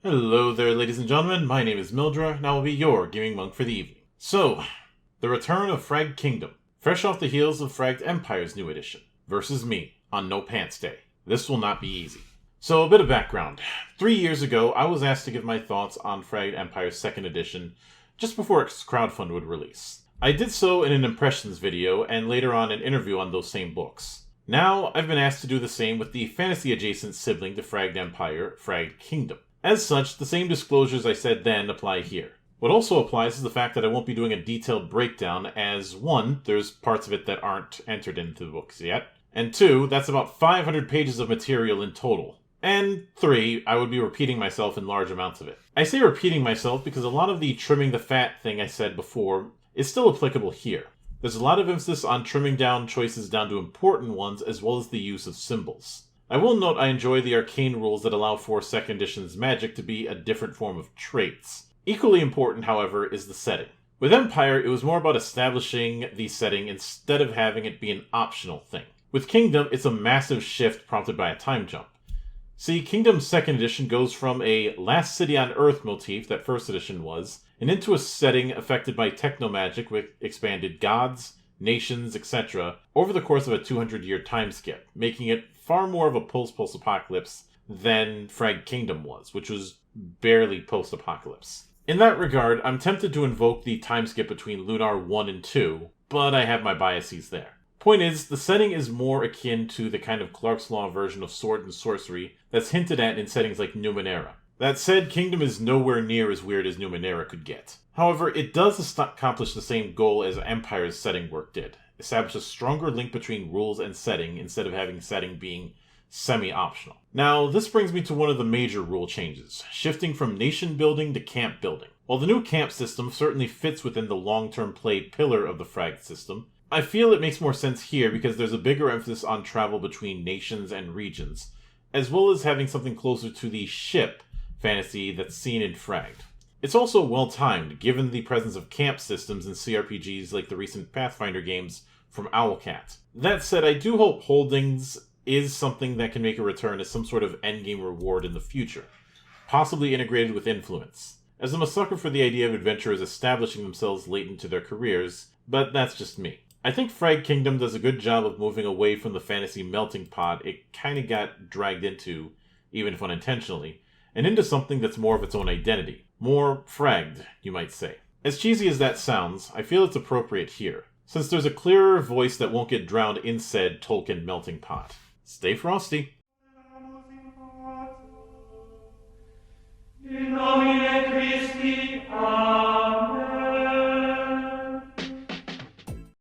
Hello there, ladies and gentlemen. My name is Mildra, and I will be your gaming monk for the evening. So, the return of Fragged Kingdom, fresh off the heels of Fragged Empire's new edition, versus me on No Pants Day. This will not be easy. So, a bit of background. 3 years ago, I was asked to give my thoughts on Fragged Empire's 2nd edition, just before its crowdfund would release. I did so in an impressions video, and later on an interview on those same books. Now, I've been asked to do the same with the fantasy-adjacent sibling to Fragged Empire, Fragged Kingdom. As such, the same disclosures I said then apply here. What also applies is the fact that I won't be doing a detailed breakdown, as 1, there's parts of it that aren't entered into the books yet, and 2, that's about 500 pages of material in total. And 3, I would be repeating myself in large amounts of it. I say repeating myself because a lot of the trimming the fat thing I said before is still applicable here. There's a lot of emphasis on trimming down choices down to important ones, as well as the use of symbols. I will note I enjoy the arcane rules that allow for 2nd edition's magic to be a different form of traits. Equally important, however, is the setting. With Empire, it was more about establishing the setting instead of having it be an optional thing. With Kingdom, it's a massive shift prompted by a time jump. See, Kingdom's 2nd edition goes from a last city on Earth motif that 1st edition was, and into a setting affected by techno-magic with expanded gods, nations, etc., over the course of a 200-year time skip, making it far more of a post-apocalypse than Fragged Kingdom was, which was barely post-apocalypse. In that regard, I'm tempted to invoke the time skip between Lunar 1 and 2, but I have my biases there. Point is, the setting is more akin to the kind of Clark's Law version of sword and sorcery that's hinted at in settings like Numenera. That said, Kingdom is nowhere near as weird as Numenera could get. However, it does accomplish the same goal as Empire's setting work did. Establish a stronger link between rules and setting instead of having setting being semi-optional. Now, this brings me to one of the major rule changes, shifting from nation building to camp building. While the new camp system certainly fits within the long-term play pillar of the Fragged system, I feel it makes more sense here because there's a bigger emphasis on travel between nations and regions, as well as having something closer to the ship fantasy that's seen in Fragged. It's also well-timed, given the presence of camp systems in CRPGs like the recent Pathfinder games from Owlcat. That said, I do hope Holdings is something that can make a return as some sort of endgame reward in the future, possibly integrated with Influence, as I'm a sucker for the idea of adventurers establishing themselves late into their careers, but that's just me. I think Fragged Kingdom does a good job of moving away from the fantasy melting pot it kinda got dragged into, even if unintentionally, and into something that's more of its own identity. More fragged, you might say. As cheesy as that sounds, I feel it's appropriate here, since there's a clearer voice that won't get drowned in said Tolkien melting pot. Stay frosty!